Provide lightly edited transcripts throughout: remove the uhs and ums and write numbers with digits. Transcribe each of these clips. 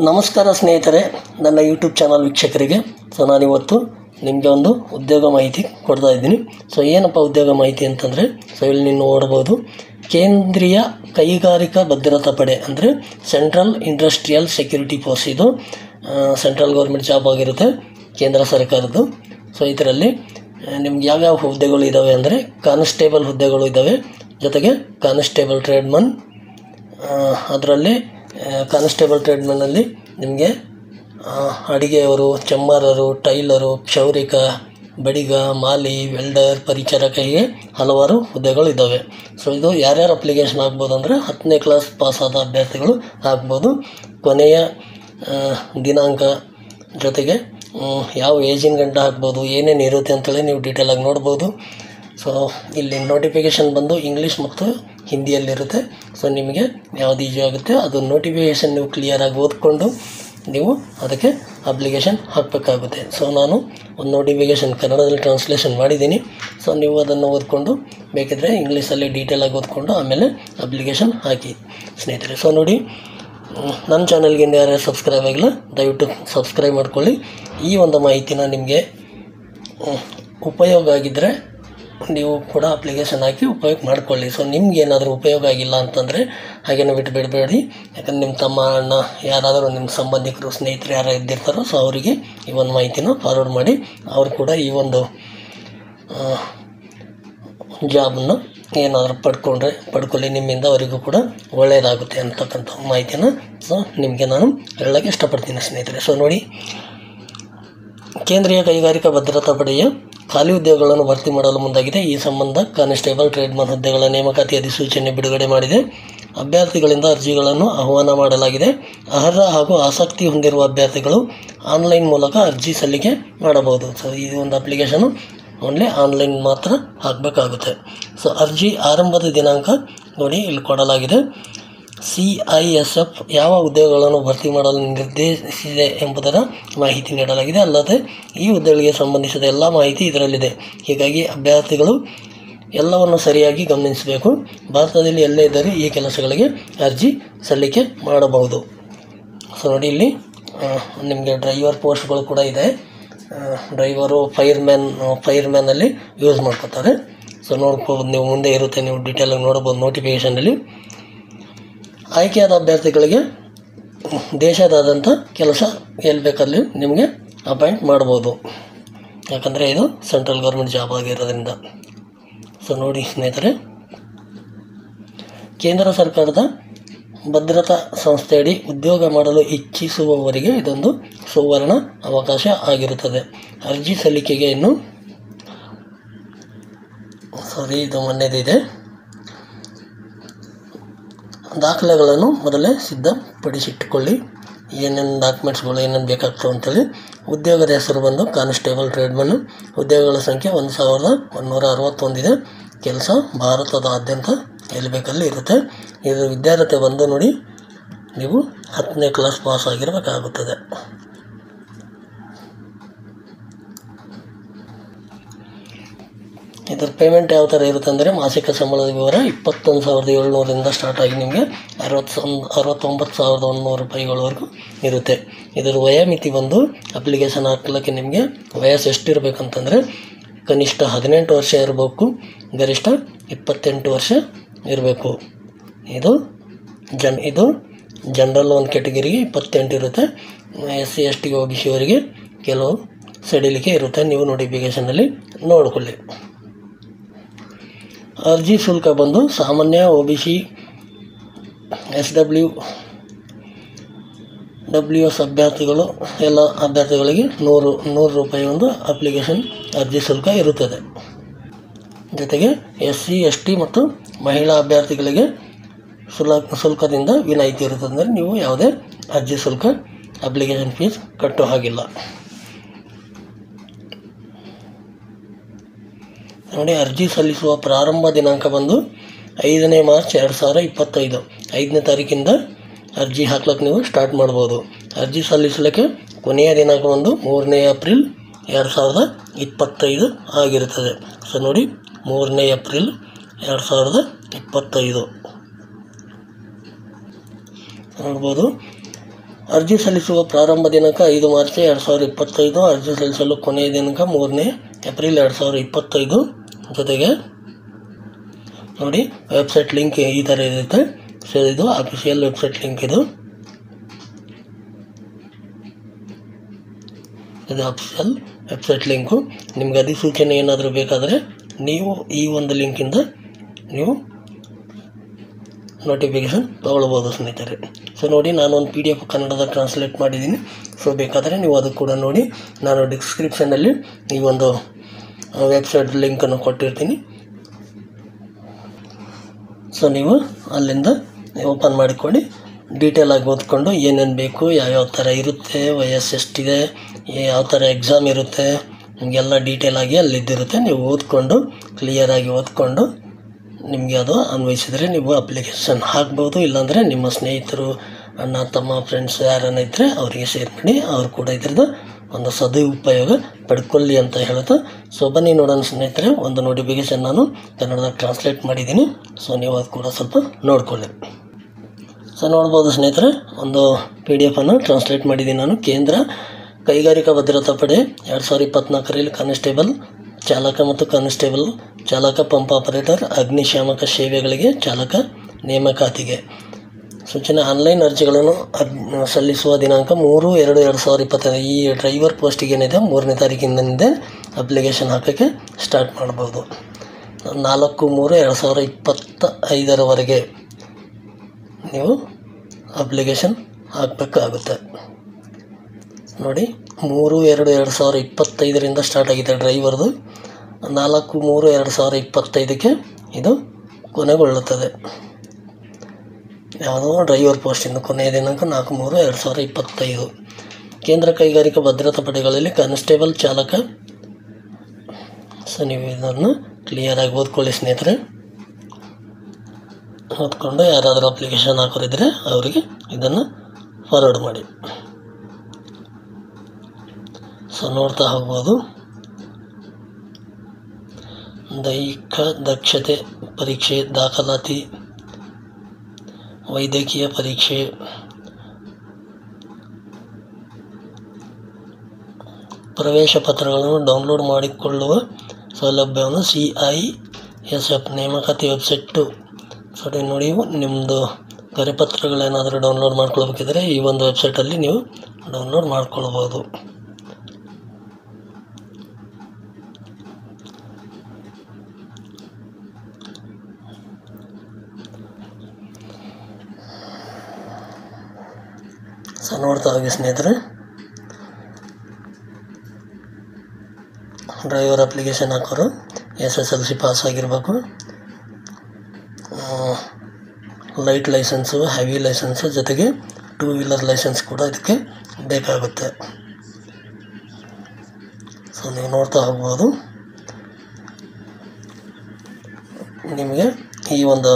ನಮಸ್ಕಾರ ಸ್ನೇಹಿತರೆ, ನನ್ನ ಯೂಟ್ಯೂಬ್ ಚಾನಲ್ ವೀಕ್ಷಕರಿಗೆ. ನಾನಿವತ್ತು ನಿಮಗೆ ಒಂದು ಉದ್ಯೋಗ ಮಾಹಿತಿ ಕೊಡ್ತಾ ಇದ್ದೀನಿ. ಏನಪ್ಪ ಉದ್ಯೋಗ ಮಾಹಿತಿ ಅಂತಂದರೆ, ಇಲ್ಲಿ ನೀವು ನೋಡ್ಬೋದು, ಕೇಂದ್ರೀಯ ಕೈಗಾರಿಕಾ ಭದ್ರತಾ ಪಡೆ ಅಂದರೆ ಸೆಂಟ್ರಲ್ ಇಂಡಸ್ಟ್ರಿಯಲ್ ಸೆಕ್ಯೂರಿಟಿ ಫೋರ್ಸ್. ಇದು ಸೆಂಟ್ರಲ್ ಗೌರ್ಮೆಂಟ್ ಜಾಬ್ ಆಗಿರುತ್ತೆ, ಕೇಂದ್ರ ಸರ್ಕಾರದ್ದು. ಇದರಲ್ಲಿ ನಿಮ್ಗೆ ಯಾವ್ಯಾವ ಹುದ್ದೆಗಳು ಇದ್ದಾವೆ ಅಂದರೆ, ಕಾನ್ಸ್ಟೇಬಲ್ ಹುದ್ದೆಗಳು ಇದ್ದಾವೆ, ಜೊತೆಗೆ ಕಾನ್ಸ್ಟೇಬಲ್ ಟ್ರೇಡ್ಮನ್. ಅದರಲ್ಲಿ ಕಾನ್ಸ್ಟೇಬಲ್ ಟ್ರೇಡ್ಮನ್ನಲ್ಲಿ ನಿಮಗೆ ಅಡಿಗೆಯವರು, ಚಮ್ಮಾರರು, ಟೈಲರು, ಕ್ಷೌರಿಕ, ಬಡಿಗ, ಮಾಲಿ, ವೆಲ್ಡರ್, ಪರಿಚಾರಕ, ಹೀಗೆ ಹಲವಾರು ಹುದ್ದೆಗಳು ಇದ್ದಾವೆ. ಇದು ಯಾರ್ಯಾರು ಅಪ್ಲಿಕೇಶನ್ ಆಗ್ಬೋದು ಅಂದರೆ, 10ನೇ ಕ್ಲಾಸ್ ಪಾಸಾದ ಅಭ್ಯರ್ಥಿಗಳು ಆಗ್ಬೋದು. ಕೊನೆಯ ದಿನಾಂಕ ಜೊತೆಗೆ ಯಾವ ಏಜಿನ ಗಂಟ ಹಾಕ್ಬೋದು, ಏನೇನು ಇರುತ್ತೆ ಅಂತೇಳಿ ನೀವು ಡೀಟೇಲಾಗಿ ನೋಡ್ಬೋದು. ಇಲ್ಲಿ ನೋಟಿಫಿಕೇಷನ್ ಬಂದು ಇಂಗ್ಲೀಷ್ ಮತ್ತು ಹಿಂದಿಯಲ್ಲಿರುತ್ತೆ. ನಿಮಗೆ ಯಾವುದು ಈಜಿ ಆಗುತ್ತೆ ಅದು ನೋಟಿಫಿಕೇಷನ್ ನೀವು ಕ್ಲಿಯರಾಗಿ ಓದ್ಕೊಂಡು ನೀವು ಅದಕ್ಕೆ ಅಪ್ಲಿಕೇಶನ್ ಹಾಕಬೇಕಾಗುತ್ತೆ. ನಾನು ಒಂದು ನೋಟಿಫಿಕೇಷನ್ ಕನ್ನಡದಲ್ಲಿ ಟ್ರಾನ್ಸ್ಲೇಷನ್ ಮಾಡಿದ್ದೀನಿ. ನೀವು ಅದನ್ನು ಓದ್ಕೊಂಡು ಬೇಕಿದ್ದರೆ ಇಂಗ್ಲೀಷಲ್ಲಿ ಡೀಟೇಲಾಗಿ ಓದ್ಕೊಂಡು ಆಮೇಲೆ ಅಪ್ಲಿಕೇಶನ್ ಹಾಕಿ ಸ್ನೇಹಿತರೆ. ನೋಡಿ, ನನ್ನ ಚಾನಲ್ಗೆ ಯಾರ್ಯಾರು ಸಬ್ಸ್ಕ್ರೈಬ್ ಆಗಿಲ್ಲ ದಯವಿಟ್ಟು ಸಬ್ಸ್ಕ್ರೈಬ್ ಮಾಡ್ಕೊಳ್ಳಿ. ಈ ಒಂದು ಮಾಹಿತಿನ ನಿಮಗೆ ಉಪಯೋಗ ಆಗಿದ್ದರೆ ನೀವು ಕೂಡ ಅಪ್ಲಿಕೇಶನ್ ಹಾಕಿ ಉಪಯೋಗ ಮಾಡ್ಕೊಳ್ಳಿ. ನಿಮ್ಗೆ ಏನಾದರೂ ಉಪಯೋಗ ಆಗಿಲ್ಲ ಅಂತಂದರೆ ಹಾಗೇನೂ ಬಿಟ್ಟು ಬಿಡಬೇಡಿ. ಯಾಕಂದರೆ ನಿಮ್ಮ ತಮ್ಮ, ಅಣ್ಣ, ಯಾರಾದರೂ ನಿಮ್ಮ ಸಂಬಂಧಿಕರು, ಸ್ನೇಹಿತರು ಯಾರು ಇದ್ದಿರ್ತಾರೋ ಅವರಿಗೆ ಈ ಒಂದು ಮಾಹಿತಿನ ಫಾರ್ವರ್ಡ್ ಮಾಡಿ. ಅವರು ಕೂಡ ಈ ಒಂದು ಜಾಬನ್ನು ಏನಾದರೂ ಪಡ್ಕೊಳ್ಳಿ. ನಿಮ್ಮಿಂದ ಅವರಿಗೂ ಕೂಡ ಒಳ್ಳೆಯದಾಗುತ್ತೆ ಅಂತಕ್ಕಂಥ ಮಾಹಿತಿನ ನಿಮಗೆ ನಾನು ಹೇಳೋಕ್ಕೆ ಇಷ್ಟಪಡ್ತೀನಿ ಸ್ನೇಹಿತರೆ. ನೋಡಿ, ಕೇಂದ್ರೀಯ ಕೈಗಾರಿಕಾ ಭದ್ರತಾ ಪಡೆಯ ಖಾಲಿ ಹುದ್ದೆಗಳನ್ನು ಭರ್ತಿ ಮಾಡಲು ಮುಂದಾಗಿದೆ. ಈ ಸಂಬಂಧ ಕಾನ್ಸ್ಟೇಬಲ್ ಟ್ರೇಡ್ಮನ್ ಹುದ್ದೆಗಳ ನೇಮಕಾತಿ ಅಧಿಸೂಚನೆ ಬಿಡುಗಡೆ ಮಾಡಿದೆ. ಅಭ್ಯರ್ಥಿಗಳಿಂದ ಅರ್ಜಿಗಳನ್ನು ಆಹ್ವಾನ ಮಾಡಲಾಗಿದೆ. ಅರ್ಹ ಹಾಗೂ ಆಸಕ್ತಿ ಹೊಂದಿರುವ ಅಭ್ಯರ್ಥಿಗಳು ಆನ್ಲೈನ್ ಮೂಲಕ ಅರ್ಜಿ ಸಲ್ಲಿಕೆ ಮಾಡಬಹುದು. ಈ ಒಂದು ಅಪ್ಲಿಕೇಶನು ಓನ್ಲಿ ಆನ್ಲೈನ್ ಮಾತ್ರ ಹಾಕಬೇಕಾಗುತ್ತೆ. ಅರ್ಜಿ ಆರಂಭದ ದಿನಾಂಕ ನೋಡಿ ಇಲ್ಲಿ ಕೊಡಲಾಗಿದೆ. CISF ಯಾವ ಉದ್ಯೋಗಗಳನ್ನು ಭರ್ತಿ ಮಾಡಲು ನಿರ್ದೇಶಿಸಿದೆ ಎಂಬುದರ ಮಾಹಿತಿ ನೀಡಲಾಗಿದೆ. ಅಲ್ಲದೆ ಈ ಹುದ್ದೆಗಳಿಗೆ ಸಂಬಂಧಿಸಿದ ಎಲ್ಲ ಮಾಹಿತಿ ಇದರಲ್ಲಿದೆ. ಹೀಗಾಗಿ ಅಭ್ಯರ್ಥಿಗಳು ಎಲ್ಲವನ್ನು ಸರಿಯಾಗಿ ಗಮನಿಸಬೇಕು. ಭಾರತದಲ್ಲಿ ಎಲ್ಲೇ ಇದ್ದರೂ ಈ ಕೆಲಸಗಳಿಗೆ ಅರ್ಜಿ ಸಲ್ಲಿಕೆ ಮಾಡಬಹುದು. ನೋಡಿ, ಇಲ್ಲಿ ನಿಮಗೆ ಡ್ರೈವರ್ ಪೋಸ್ಟ್ಗಳು ಕೂಡ ಇದೆ. ಡ್ರೈವರು, ಫೈರ್ಮ್ಯಾನಲ್ಲಿ ಯೂಸ್ ಮಾಡ್ಕೋತಾರೆ. ನೋಡ್ಬೋದು, ನೀವು ಮುಂದೆ ಇರುತ್ತೆ, ನೀವು ಡೀಟೇಲಾಗಿ ನೋಡ್ಬೋದು ನೋಟಿಫಿಕೇಷನಲ್ಲಿ. ಆಯ್ಕೆಯಾದ ಅಭ್ಯರ್ಥಿಗಳಿಗೆ ದೇಶದಾದ್ಯಂತ ಕೆಲಸ ಎಲ್ಲಿ ಬೇಕಲ್ಲಿ ನಿಮಗೆ ಅಪಾಯಿಂಟ್ ಮಾಡ್ಬೋದು. ಯಾಕಂದರೆ ಇದು ಸೆಂಟ್ರಲ್ ಗೌರ್ಮೆಂಟ್ ಜಾಬ್ ಆಗಿರೋದ್ರಿಂದ. ನೋಡಿ ಸ್ನೇಹಿತರೆ, ಕೇಂದ್ರ ಸರ್ಕಾರದ ಭದ್ರತಾ ಸಂಸ್ಥೆಯಡಿ ಉದ್ಯೋಗ ಮಾಡಲು ಇಚ್ಛಿಸುವವರಿಗೆ ಇದೊಂದು ಸುವರ್ಣ ಅವಕಾಶ ಆಗಿರುತ್ತದೆ. ಅರ್ಜಿ ಸಲ್ಲಿಕೆಗೆ ಇದು ಮೊನ್ನೆದಿದೆ. ದಾಖಲೆಗಳನ್ನು ಮೊದಲೇ ಸಿದ್ಧಪಡಿಸಿಟ್ಟುಕೊಳ್ಳಿ. ಏನೇನು ಡಾಕ್ಯುಮೆಂಟ್ಸ್ಗಳು ಏನೇನು ಬೇಕಾಗ್ತವೆ ಅಂತೇಳಿ. ಉದ್ಯೋಗದ ಹೆಸರು ಬಂದು ಕಾನ್ಸ್ಟೇಬಲ್ ಟ್ರೇಡ್ಮನ್. ಉದ್ಯೋಗಗಳ ಸಂಖ್ಯೆ 1161 ಇದೆ. ಕೆಲಸ ಭಾರತದಾದ್ಯಂತ ಎಲ್ಲಿ ಬೇಕಲ್ಲಿ ಇರುತ್ತೆ. ಇದು ವಿದ್ಯಾರ್ಥಿ ಬಂದು ನೋಡಿ, ನೀವು 10ನೇ ಕ್ಲಾಸ್ ಪಾಸ್ ಆಗಿರಬೇಕಾಗುತ್ತದೆ. ಇದರ ಪೇಮೆಂಟ್ ಯಾವ ಥರ ಇರುತ್ತೆ ಅಂದರೆ, ಮಾಸಿಕ ಸಂಬಳದ ವಿವರ 21,700ರಿಂದ ಸ್ಟಾರ್ಟ್ ಆಗಿ ನಿಮಗೆ 69,100 ರೂಪಾಯಿಗಳವರೆಗೂ ಇರುತ್ತೆ. ಇದರ ವಯೋಮಿತಿ ಬಂದು ಅಪ್ಲಿಕೇಶನ್ ಹಾಕ್ಲಿಕ್ಕೆ ನಿಮಗೆ ವಯಸ್ಸು ಎಷ್ಟಿರಬೇಕಂತಂದರೆ, ಕನಿಷ್ಠ 18 ವರ್ಷ ಇರಬೇಕು, ಗರಿಷ್ಠ 28 ವರ್ಷ ಇರಬೇಕು. ಇದು ಜನರಲ್ ಒಂದು ಕ್ಯಾಟಗರಿಗೆ 28 ಇರುತ್ತೆ. SC ST OBC ಅವರಿಗೆ ಕೆಲವು ಸಡಿಲಿಕೆ ಇರುತ್ತೆ. ನೀವು ನೋಟಿಫಿಕೇಷನಲ್ಲಿ ನೋಡಿಕೊಳ್ಳಿ. ಅರ್ಜಿ ಶುಲ್ಕ ಬಂದು ಸಾಮಾನ್ಯ OBC SWS ಅಭ್ಯರ್ಥಿಗಳು ಎಲ್ಲ ಅಭ್ಯರ್ಥಿಗಳಿಗೆ 100 ರೂಪಾಯಿ ಒಂದು ಅಪ್ಲಿಕೇಶನ್ ಅರ್ಜಿ ಶುಲ್ಕ ಇರುತ್ತದೆ. ಜೊತೆಗೆ SC ST ಮತ್ತು ಮಹಿಳಾ ಅಭ್ಯರ್ಥಿಗಳಿಗೆ ಶುಲ್ಕದಿಂದ ವಿನಾಯಿತಿ ಇರುತ್ತದೆ. ಅಂದರೆ ನೀವು ಯಾವುದೇ ಅರ್ಜಿ ಶುಲ್ಕ ಅಪ್ಲಿಕೇಶನ್ ಫೀಸ್ ಕಟ್ಟೋ ಹಾಗಿಲ್ಲ. ನೋಡಿ, ಅರ್ಜಿ ಸಲ್ಲಿಸುವ ಪ್ರಾರಂಭ ದಿನಾಂಕ ಬಂದು 5ನೇ ಮಾರ್ಚ್ 2025. 5ನೇ ತಾರೀಕಿಂದ ಅರ್ಜಿ ಹಾಕ್ಲಿಕ್ಕೆ ನೀವು ಸ್ಟಾರ್ಟ್ ಮಾಡ್ಬೋದು. ಅರ್ಜಿ ಸಲ್ಲಿಸಲಿಕ್ಕೆ ಕೊನೆಯ ದಿನಾಂಕ ಬಂದು 3ನೇ ಏಪ್ರಿಲ್ 2025 ಆಗಿರುತ್ತದೆ. ನೋಡಿ, 3ನೇ ಏಪ್ರಿಲ್ 2025. ನೋಡ್ಬೋದು. ಅರ್ಜಿ ಸಲ್ಲಿಸುವ ಪ್ರಾರಂಭ ದಿನಾಂಕ 5 ಮಾರ್ಚ್ 2025. ಅರ್ಜಿ ಸಲ್ಲಿಸಲು ಕೊನೆಯ ದಿನಾಂಕ 3 ಏಪ್ರಿಲ್ 2025. ಜೊತೆಗೆ ನೋಡಿ ವೆಬ್ಸೈಟ್ ಲಿಂಕ್ ಈ ಥರ ಇರುತ್ತೆ. ಸೊ ಇದು ಅಫಿಷಿಯಲ್ ವೆಬ್ಸೈಟ್ ಲಿಂಕ್. ಇದು ಅಫಿಷಿಯಲ್ ವೆಬ್ಸೈಟ್ ಲಿಂಕು. ನಿಮ್ಗೆ ಅಧಿಸೂಚನೆ ಏನಾದರೂ ಬೇಕಾದರೆ ನೀವು ಈ ಒಂದು ಲಿಂಕಿಂದ ನೀವು ನೋಟಿಫಿಕೇಷನ್ ತೊಗೊಳ್ಬೋದು ಸ್ನೇಹಿತರೆ. ಸೊ ನೋಡಿ, ನಾನೊಂದು PDF ಕನ್ನಡದ ಟ್ರಾನ್ಸ್ಲೇಟ್ ಮಾಡಿದ್ದೀನಿ. ಸೊ ಬೇಕಾದರೆ ನೀವು ಅದು ಕೂಡ ನೋಡಿ. ನಾನು ಡಿಸ್ಕ್ರಿಪ್ಷನಲ್ಲಿ ಈ ಒಂದು ವೆಬ್ಸೈಟ್ ಲಿಂಕನ್ನು ಕೊಟ್ಟಿರ್ತೀನಿ. ಸೊ ನೀವು ಅಲ್ಲಿಂದ ಓಪನ್ ಮಾಡಿಕೊಂಡು ಡೀಟೇಲಾಗಿ ಓದ್ಕೊಂಡು ಏನೇನು ಬೇಕು, ಯಾವ್ಯಾವ ಥರ ಇರುತ್ತೆ, ವಯಸ್ಸು ಎಷ್ಟಿದೆ, ಯಾವ ಥರ ಎಕ್ಸಾಮ್ ಇರುತ್ತೆ, ನಿಮಗೆಲ್ಲ ಡೀಟೇಲಾಗಿ ಅಲ್ಲಿದ್ದಿರುತ್ತೆ. ನೀವು ಓದ್ಕೊಂಡು ಕ್ಲಿಯರಾಗಿ ಓದ್ಕೊಂಡು ನಿಮಗೆ ಅದು ಅನ್ವಯಿಸಿದರೆ ನೀವು ಅಪ್ಲಿಕೇಶನ್ ಹಾಕ್ಬೋದು. ಇಲ್ಲಾಂದರೆ ನಿಮ್ಮ ಸ್ನೇಹಿತರು, ಅಣ್ಣ ತಮ್ಮ, ಫ್ರೆಂಡ್ಸ್ ಯಾರನ್ನ ಇದ್ದರೆ ಅವರಿಗೆ ಶೇರ್ ಮಾಡಿ, ಅವರು ಕೂಡ ಇದರದ್ದು ಒಂದು ಸದುಪಯೋಗ ಪಡ್ಕೊಳ್ಳಿ ಅಂತ ಹೇಳ್ತಾ, ಸೊ ಬನ್ನಿ ನೋಡೋಣ ಸ್ನೇಹಿತರೆ. ಒಂದು ನೋಟಿಫಿಕೇಷನ್ ನಾನು ಕನ್ನಡದಾಗ ಟ್ರಾನ್ಸ್ಲೇಟ್ ಮಾಡಿದ್ದೀನಿ. ಸೊ ನೀವು ಅದು ಕೂಡ ಸ್ವಲ್ಪ ನೋಡ್ಕೊಳ್ಳಿ. ಸೊ ನೋಡ್ಬೋದು ಸ್ನೇಹಿತರೆ, ಒಂದು PDF ಟ್ರಾನ್ಸ್ಲೇಟ್ ಮಾಡಿದ್ದೀನಿ ನಾನು. ಕೇಂದ್ರ ಕೈಗಾರಿಕಾ ಭದ್ರತಾ ಪಡೆ 2024ರಲ್ಲಿ ಕಾನ್ಸ್ಟೇಬಲ್ ಚಾಲಕ ಮತ್ತು ಕಾನ್ಸ್ಟೇಬಲ್ ಚಾಲಕ, ಪಂಪ್ ಆಪರೇಟರ್, ಅಗ್ನಿಶಾಮಕ ಸೇವೆಗಳಿಗೆ ಚಾಲಕ ನೇಮಕಾತಿಗೆ ಸೂಚನೆ. ಆನ್ಲೈನ್ ಅರ್ಜಿಗಳನ್ನು ಸಲ್ಲಿಸುವ ದಿನಾಂಕ 3/2/2025. ಈ ಡ್ರೈವರ್ ಪೋಸ್ಟಿಗೆ ಏನಿದೆ 3ನೇ ತಾರೀಕಿನಿಂದ ಅಪ್ಲಿಕೇಶನ್ ಹಾಕೋಕ್ಕೆ ಸ್ಟಾರ್ಟ್ ಮಾಡ್ಬೋದು. 4/3/2025 ನೀವು ಅಪ್ಲಿಕೇಶನ್ ಹಾಕಬೇಕಾಗುತ್ತೆ. ನೋಡಿ, 3/2/2025 ಸ್ಟಾರ್ಟ್ ಆಗಿದೆ ಡ್ರೈವರ್ದು. 4/3/2025 ಇದು ಕೊನೆಗೊಳ್ಳುತ್ತದೆ. ಯಾವುದೋ ಡ್ರೈವರ್ ಪೋಸ್ಟಿಂದು ಕೊನೆಯ ದಿನಾಂಕ 4/3/2025. ಕೇಂದ್ರ ಕೈಗಾರಿಕಾ ಭದ್ರತಾ ಪಡೆಗಳಲ್ಲಿ ಕಾನ್ಸ್ಟೇಬಲ್ ಚಾಲಕ. ಸೊ ನೀವು ಇದನ್ನು ಕ್ಲಿಯರಾಗಿ ಓದ್ಕೊಳ್ಳಿ ಸ್ನೇಹಿತರೆ. ಓದ್ಕೊಂಡು ಯಾರಾದರೂ ಅಪ್ಲಿಕೇಶನ್ ಹಾಕೋರಿದ್ರೆ ಅವರಿಗೆ ಇದನ್ನು ಫಾರ್ವರ್ಡ್ ಮಾಡಿ. ಸೊ ನೋಡ್ತಾ ಹೋಗ್ಬೋದು. ದೈಹಿಕ ದಕ್ಷತೆ ಪರೀಕ್ಷೆ, ದಾಖಲಾತಿ, ವೈದ್ಯಕೀಯ ಪರೀಕ್ಷೆ, ಪ್ರವೇಶ ಪತ್ರಗಳನ್ನು ಡೌನ್ಲೋಡ್ ಮಾಡಿಕೊಳ್ಳುವ ಸೌಲಭ್ಯವನ್ನು CISF ನೇಮಕಾತಿ ವೆಬ್ಸೈಟು. ಸೊ ನೋಡಿ, ನಿಮ್ಮದು ಕರೆಪತ್ರಗಳೇನಾದರೂ ಡೌನ್ಲೋಡ್ ಮಾಡ್ಕೊಳ್ಬೇಕಿದ್ರೆ ಈ ಒಂದು ವೆಬ್ಸೈಟಲ್ಲಿ ನೀವು ಡೌನ್ಲೋಡ್ ಮಾಡ್ಕೊಳ್ಬೋದು. ಸೊ ನೋಡ್ತಾ ಹೋಗಿ ಸ್ನೇಹಿತರೆ. ಡ್ರೈವರ್ ಅಪ್ಲಿಕೇಶನ್ ಹಾಕೋರು SSLC ಪಾಸ್ ಆಗಿರಬೇಕು. ಲೈಟ್ ಲೈಸೆನ್ಸು, ಹೆವಿ ಲೈಸೆನ್ಸು, ಜೊತೆಗೆ 2 ವೀಲರ್ ಲೈಸೆನ್ಸ್ ಕೂಡ ಇದಕ್ಕೆ ಬೇಕಾಗುತ್ತೆ. ಸೊ ನೀವು ನೋಡ್ತಾ ಹೋಗ್ಬೋದು. ನಿಮಗೆ ಈ ಒಂದು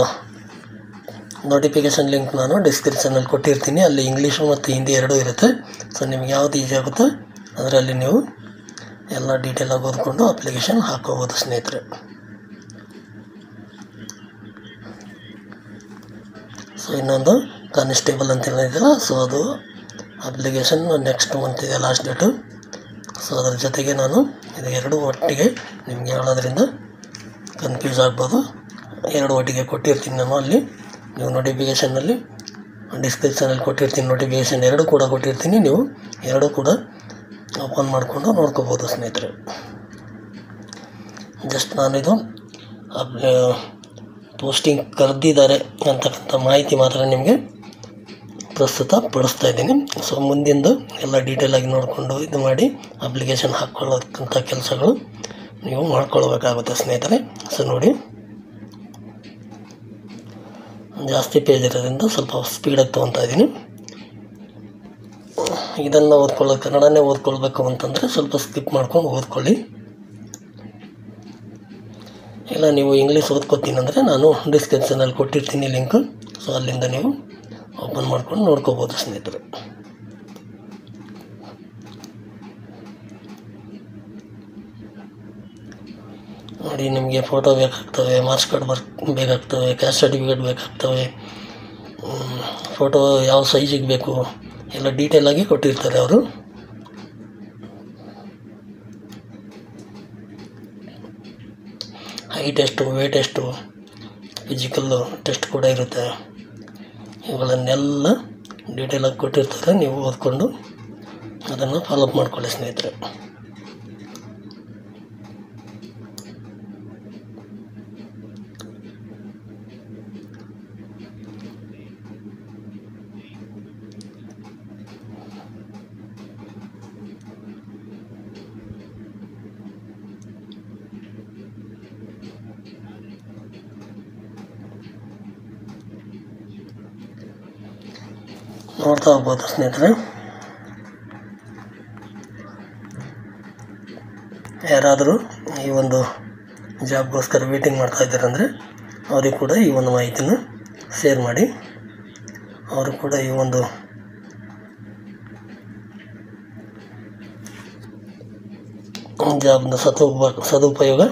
ನೋಟಿಫಿಕೇಷನ್ ಲಿಂಕ್ ನಾನು ಡಿಸ್ಕ್ರಿಪ್ಷನಲ್ಲಿ ಕೊಟ್ಟಿರ್ತೀನಿ. ಅಲ್ಲಿ ಇಂಗ್ಲೀಷು ಮತ್ತು ಹಿಂದಿ ಎರಡೂ ಇರುತ್ತೆ. ಸೊ ನಿಮ್ಗೆ ಯಾವುದು ಈಸಿ ಆಗುತ್ತೋ ಅದರಲ್ಲಿ ನೀವು ಎಲ್ಲ ಡೀಟೇಲಾಗಿ ಓದ್ಕೊಂಡು ಅಪ್ಲಿಕೇಶನ್ ಹಾಕೋಬೋದು ಸ್ನೇಹಿತರೆ. ಸೊ ಇನ್ನೊಂದು ಕಾನ್ಸ್ಟೇಬಲ್ ಅಂತ ಹೇಳಿದೆಯಲ್ಲ, ಸೊ ಅದು ಅಪ್ಲಿಕೇಶನ್ ನೆಕ್ಸ್ಟ್ ಮಂತ್ ಇದೆ ಲಾಸ್ಟ್ ಡೇಟು. ಸೊ ಅದರ ಜೊತೆಗೆ ನಾನು ಇದು ಎರಡು ಒಟ್ಟಿಗೆ ನಿಮಗೆ ಹೇಳೋದ್ರಿಂದ ಕನ್ಫ್ಯೂಸ್ ಆಗ್ಬೋದು. ಎರಡು ಒಟ್ಟಿಗೆ ಕೊಟ್ಟಿರ್ತೀನಿ ನಾನು. ಅಲ್ಲಿ ನೀವು ನೋಟಿಫಿಕೇಷನ್ನಲ್ಲಿ ಡಿಸ್ಕ್ರಿಪ್ಷನಲ್ಲಿ ಕೊಟ್ಟಿರ್ತೀನಿ, ನೋಟಿಫಿಕೇಷನ್ ಎರಡು ಕೂಡ ಕೊಟ್ಟಿರ್ತೀನಿ. ನೀವು ಎರಡೂ ಕೂಡ ಓಪನ್ ಮಾಡಿಕೊಂಡು ನೋಡ್ಕೋಬೋದು ಸ್ನೇಹಿತರೆ. ಜಸ್ಟ್ ನಾನಿದು ಪೋಸ್ಟಿಂಗ್ ಕರೆದಿದ್ದಾರೆ ಅಂತಕ್ಕಂಥ ಮಾಹಿತಿ ಮಾತ್ರ ನಿಮಗೆ ಪ್ರಸ್ತುತ ಪಡಿಸ್ತಾ ಇದ್ದೀನಿ. ಸೊ ಮುಂದಿಂದು ಎಲ್ಲ ಡೀಟೇಲಾಗಿ ನೋಡಿಕೊಂಡು ಇದು ಮಾಡಿ ಅಪ್ಲಿಕೇಶನ್ ಹಾಕ್ಕೊಳ್ಳೋಕ್ಕಂಥ ಕೆಲಸಗಳು ನೀವು ಮಾಡ್ಕೊಳ್ಬೇಕಾಗುತ್ತೆ ಸ್ನೇಹಿತರೆ. ಸೊ ನೋಡಿ, ಜಾಸ್ತಿ ಪೇಜ್ ಇರೋದ್ರಿಂದ ಸ್ವಲ್ಪ ಸ್ಪೀಡಾಗಿ ತೊಗೊತಾ ಇದ್ದೀನಿ. ಇದನ್ನು ಕನ್ನಡನೇ ಓದ್ಕೊಳ್ಬೇಕು ಅಂತಂದರೆ ಸ್ವಲ್ಪ ಸ್ಕಿಪ್ ಮಾಡ್ಕೊಂಡು ಓದ್ಕೊಳ್ಳಿ. ಇಲ್ಲ ನೀವು ಇಂಗ್ಲೀಷ್ ಓದ್ಕೋತೀನಿ ಅಂದರೆ ನಾನು ಡಿಸ್ಕ್ರಿಪ್ಷನಲ್ಲಿ ಕೊಟ್ಟಿರ್ತೀನಿ ಲಿಂಕು. ಸೊ ಅಲ್ಲಿಂದ ನೀವು ಓಪನ್ ಮಾಡ್ಕೊಂಡು ನೋಡ್ಕೋಬೋದು ಸ್ನೇಹಿತರೆ. ನೋಡಿ, ನಿಮಗೆ ಫೋಟೋ ಬೇಕಾಗ್ತವೆ, ಮಾರ್ಕ್ಸ್ ಕಾರ್ಡ್ ಬೇಕಾಗ್ತವೆ, ಕ್ಯಾಸ್ಟ್ ಸರ್ಟಿಫಿಕೇಟ್ ಬೇಕಾಗ್ತವೆ, ಫೋಟೋ ಯಾವ ಸೈಜಿಗೆ ಬೇಕು ಎಲ್ಲ ಡೀಟೇಲಾಗಿ ಕೊಟ್ಟಿರ್ತಾರೆ ಅವರು. ಹೈಟ್ ಎಷ್ಟು, ವೇಟ್ ಎಷ್ಟು, ಫಿಸಿಕಲ್ಲು ಟೆಸ್ಟ್ ಕೂಡ ಇರುತ್ತೆ. ಇವುಗಳನ್ನೆಲ್ಲ ಡೀಟೇಲಾಗಿ ಕೊಟ್ಟಿರ್ತಾರೆ. ನೀವು ಓದ್ಕೊಂಡು ಅದನ್ನು ಫಾಲೋಅಪ್ ಮಾಡ್ಕೊಳ್ಳಿ ಸ್ನೇಹಿತರೆ. ನೋಡ್ತಾ ಹೋಗ್ಬೋದು ಸ್ನೇಹಿತರೆ. ಯಾರಾದರೂ ಈ ಒಂದು ಜಾಬ್ಗೋಸ್ಕರ ವೇಟಿಂಗ್ ಮಾಡ್ತಾ ಇದ್ದಾರಂದರೆ ಅವ್ರಿಗೆ ಕೂಡ ಈ ಒಂದು ಮಾಹಿತಿನ ಶೇರ್ ಮಾಡಿ. ಅವರು ಕೂಡ ಈ ಒಂದು ಜಾಬ್ನ ಸದುಪಯೋಗ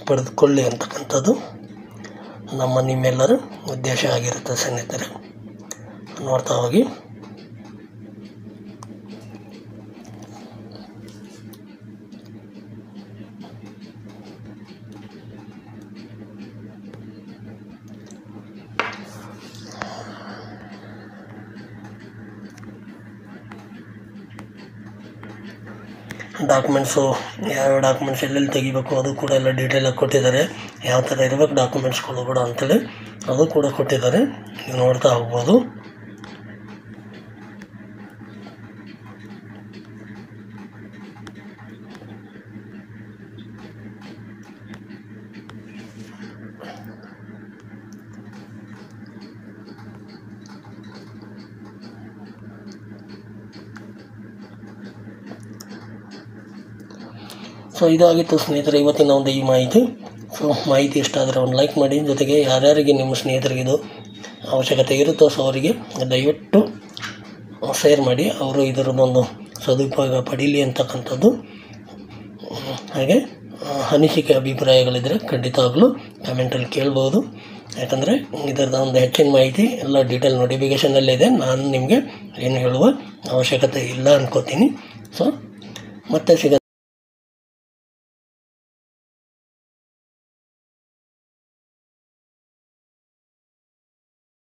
ಪಡೆದುಕೊಳ್ಳಿ ಅಂತಕ್ಕಂಥದ್ದು ನಿಮ್ಮೆಲ್ಲರ ಉದ್ದೇಶ ಆಗಿರುತ್ತೆ ಸ್ನೇಹಿತರೆ. ನೋಡ್ತಾ ಹೋಗಿ. ಡಾಕ್ಯುಮೆಂಟ್ಸು ಯಾವ್ಯಾವ ಡಾಕ್ಯುಮೆಂಟ್ಸ್ ಎಲ್ಲೆಲ್ಲಿ ತೆಗಿಬೇಕು ಅದು ಕೂಡ ಎಲ್ಲ ಡೀಟೇಲಾಗಿ ಕೊಟ್ಟಿದ್ದಾರೆ. ಯಾವ ಥರ ಇರಬೇಕು ಡಾಕ್ಯುಮೆಂಟ್ಸ್ಗಳು ಕೂಡ ಅಂತೇಳಿ ಅದು ಕೂಡ ಕೊಟ್ಟಿದ್ದಾರೆ. ನೀವು ನೋಡ್ತಾ ಹೋಗ್ಬೋದು. ಸೊ ಇದಾಗಿತ್ತು ಸ್ನೇಹಿತರೆ ಇವತ್ತಿನ ಒಂದು ಈ ಮಾಹಿತಿ. ಸೊ ಮಾಹಿತಿ ಇಷ್ಟ ಆದರೆ ಒಂದು ಲೈಕ್ ಮಾಡಿ, ಜೊತೆಗೆ ಯಾರ್ಯಾರಿಗೆ ನಿಮ್ಮ ಸ್ನೇಹಿತರಿಗೆ ಇದು ಅವಶ್ಯಕತೆ ಇರುತ್ತೋ ಸೊ ಅವರಿಗೆ ದಯವಿಟ್ಟು ಶೇರ್ ಮಾಡಿ, ಅವರು ಇದರದೊಂದು ಸದುಪಯೋಗ ಪಡೀಲಿ ಅಂತಕ್ಕಂಥದ್ದು. ಹಾಗೆ ಅನಿಸಿಕೆ ಅಭಿಪ್ರಾಯಗಳಿದ್ದರೆ ಖಂಡಿತವಾಗಲೂ ಕಮೆಂಟಲ್ಲಿ ಕೇಳ್ಬೋದು. ಯಾಕಂದರೆ ಇದರದ ಒಂದು ಹೆಚ್ಚಿನ ಮಾಹಿತಿ ಎಲ್ಲ ಡೀಟೇಲ್ ನೋಟಿಫಿಕೇಷನಲ್ಲಿದೆ. ನಾನು ನಿಮಗೆ ಏನು ಹೇಳುವ ಅವಶ್ಯಕತೆ ಇಲ್ಲ ಅನ್ಕೋತೀನಿ. ಸೊ ಮತ್ತೆ